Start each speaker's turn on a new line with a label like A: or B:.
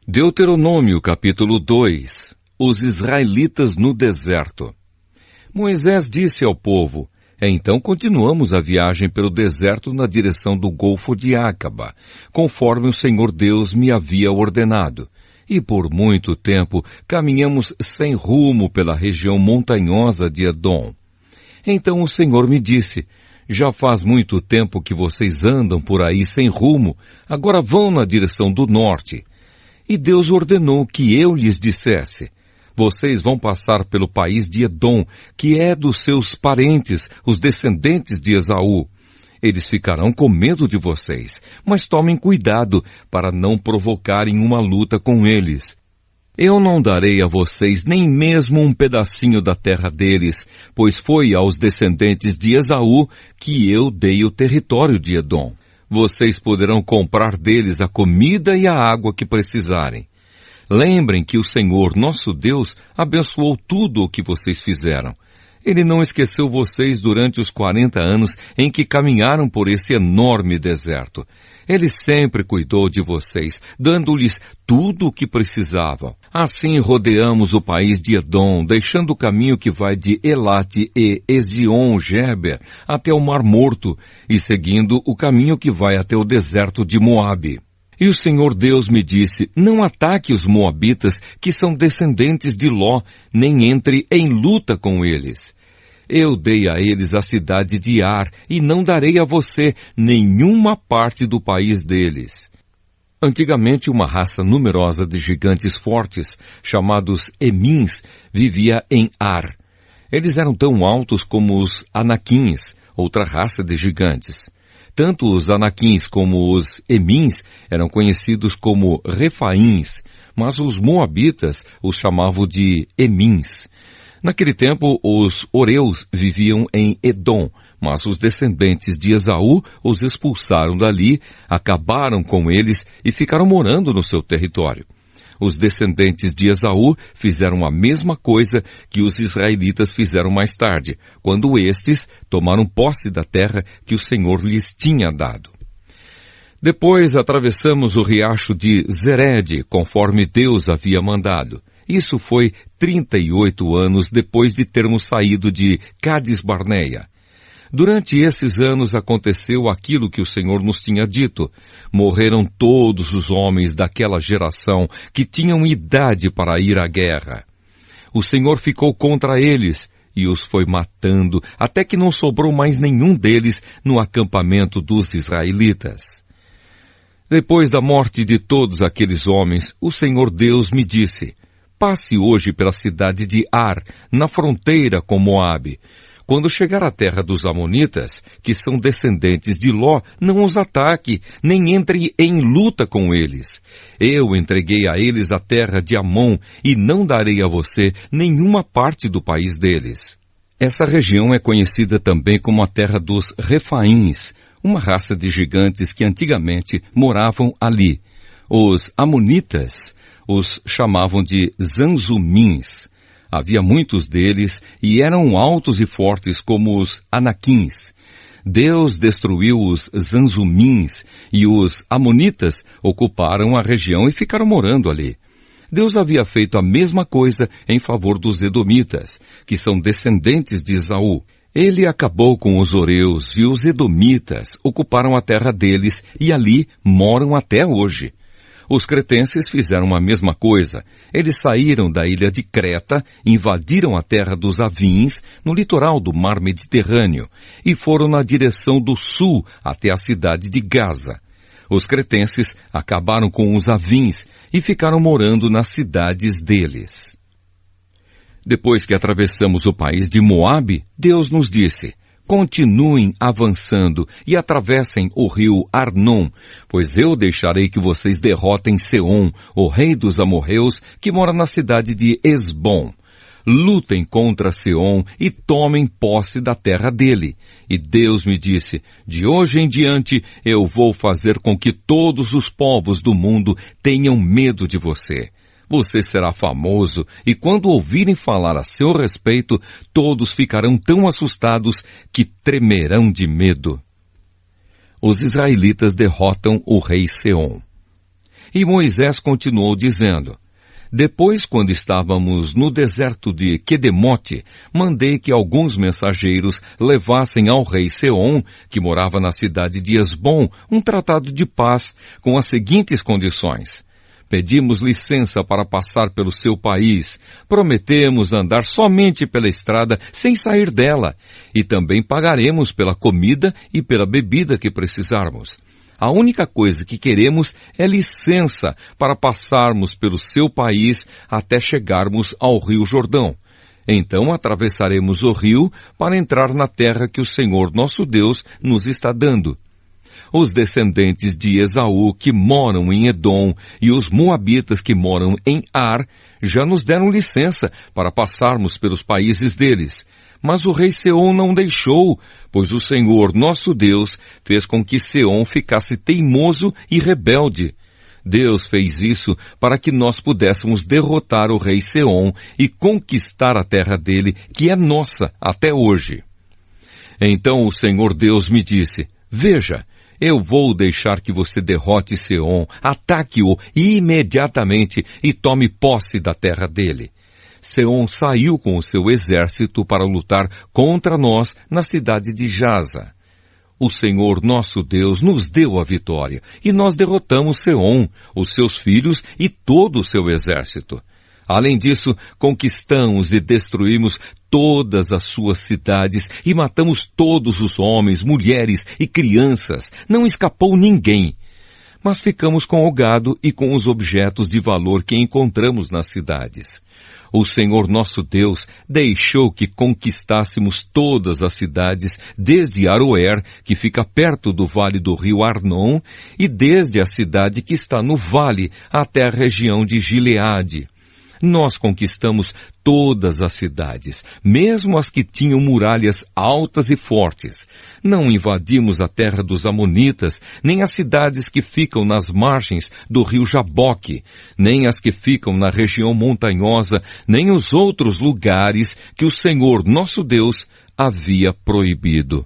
A: Deuteronômio capítulo 2. Os israelitas no deserto. Moisés disse ao povo: então continuamos a viagem pelo deserto na direção do Golfo de Acaba, conforme o Senhor Deus me havia ordenado. E por muito tempo caminhamos sem rumo pela região montanhosa de Edom. Então o Senhor me disse: já faz muito tempo que vocês andam por aí sem rumo, agora vão na direção do norte. E Deus ordenou que eu lhes dissesse: vocês vão passar pelo país de Edom, que é dos seus parentes, os descendentes de Esaú. Eles ficarão com medo de vocês, mas tomem cuidado para não provocarem uma luta com eles. Eu não darei a vocês nem mesmo um pedacinho da terra deles, pois foi aos descendentes de Esaú que eu dei o território de Edom. Vocês poderão comprar deles a comida e a água que precisarem. Lembrem que o Senhor, nosso Deus, abençoou tudo o que vocês fizeram. Ele não esqueceu vocês durante os 40 anos em que caminharam por esse enorme deserto. Ele sempre cuidou de vocês, dando-lhes tudo o que precisavam. Assim rodeamos o país de Edom, deixando o caminho que vai de Elate e Ezion-Geber até o Mar Morto, e seguindo o caminho que vai até o deserto de Moabe. E o Senhor Deus me disse: não ataque os moabitas, que são descendentes de Ló, nem entre em luta com eles. Eu dei a eles a cidade de Ar, e não darei a você nenhuma parte do país deles. Antigamente, uma raça numerosa de gigantes fortes, chamados Emins, vivia em Ar. Eles eram tão altos como os Anaquins, outra raça de gigantes. Tanto os Anaquins como os Emins eram conhecidos como Refaíns, mas os moabitas os chamavam de Emins. Naquele tempo, os Oreus viviam em Edom, mas os descendentes de Esaú os expulsaram dali, acabaram com eles e ficaram morando no seu território. Os descendentes de Esaú fizeram a mesma coisa que os israelitas fizeram mais tarde, quando estes tomaram posse da terra que o Senhor lhes tinha dado. Depois atravessamos o riacho de Zered, conforme Deus havia mandado. Isso foi 38 anos depois de termos saído de Cades-Barneia. Durante esses anos aconteceu aquilo que o Senhor nos tinha dito. Morreram todos os homens daquela geração que tinham idade para ir à guerra. O Senhor ficou contra eles e os foi matando, até que não sobrou mais nenhum deles no acampamento dos israelitas. Depois da morte de todos aqueles homens, o Senhor Deus me disse: passe hoje pela cidade de Ar, na fronteira com Moabe. Quando chegar à terra dos Amonitas, que são descendentes de Ló, não os ataque, nem entre em luta com eles. Eu entreguei a eles a terra de Amon, e não darei a você nenhuma parte do país deles. Essa região é conhecida também como a terra dos Refaíns, uma raça de gigantes que antigamente moravam ali. Os Amonitas os chamavam de Zanzumins. Havia muitos deles e eram altos e fortes como os Anaquins. Deus destruiu os Zanzumins e os Amonitas ocuparam a região e ficaram morando ali. Deus havia feito a mesma coisa em favor dos Edomitas, que são descendentes de Esaú. Ele acabou com os Oreus e os Edomitas ocuparam a terra deles e ali moram até hoje. Os cretenses fizeram a mesma coisa. Eles saíram da ilha de Creta, invadiram a terra dos Avins, no litoral do mar Mediterrâneo, e foram na direção do sul até a cidade de Gaza. Os cretenses acabaram com os Avins e ficaram morando nas cidades deles. Depois que atravessamos o país de Moabe, Deus nos disse: continuem avançando e atravessem o rio Arnon, pois eu deixarei que vocês derrotem Seom, o rei dos amorreus, que mora na cidade de Esbom. Lutem contra Seom e tomem posse da terra dele. E Deus me disse: de hoje em diante eu vou fazer com que todos os povos do mundo tenham medo de você. Você será famoso, e quando ouvirem falar a seu respeito, todos ficarão tão assustados que tremerão de medo. Os israelitas derrotam o rei Seom. E Moisés continuou dizendo: Depois, quando estávamos no deserto de Quedemote, mandei que alguns mensageiros levassem ao rei Seom, que morava na cidade de Esbom, um tratado de paz com as seguintes condições. Pedimos licença para passar pelo seu país, prometemos andar somente pela estrada sem sair dela, e também pagaremos pela comida e pela bebida que precisarmos. A única coisa que queremos é licença para passarmos pelo seu país até chegarmos ao rio Jordão. Então atravessaremos o rio para entrar na terra que o Senhor nosso Deus nos está dando. Os descendentes de Esaú que moram em Edom e os moabitas que moram em Ar já nos deram licença para passarmos pelos países deles. Mas o rei Seom não deixou, pois o Senhor nosso Deus fez com que Seom ficasse teimoso e rebelde. Deus fez isso para que nós pudéssemos derrotar o rei Seom e conquistar a terra dele, que é nossa até hoje. Então o Senhor Deus me disse: Veja, eu vou deixar que você derrote Seom, ataque-o imediatamente e tome posse da terra dele. Seom saiu com o seu exército para lutar contra nós na cidade de Jaza. O Senhor nosso Deus nos deu a vitória e nós derrotamos Seom, os seus filhos e todo o seu exército. Além disso, conquistamos e destruímos todas as suas cidades e matamos todos os homens, mulheres e crianças. Não escapou ninguém. Mas ficamos com o gado e com os objetos de valor que encontramos nas cidades. O Senhor nosso Deus deixou que conquistássemos todas as cidades, desde Aroer, que fica perto do vale do rio Arnon, e desde a cidade que está no vale até a região de Gileade. Nós conquistamos todas as cidades, mesmo as que tinham muralhas altas e fortes. Não invadimos a terra dos Amonitas, nem as cidades que ficam nas margens do rio Jaboque, nem as que ficam na região montanhosa, nem os outros lugares que o Senhor nosso Deus havia proibido.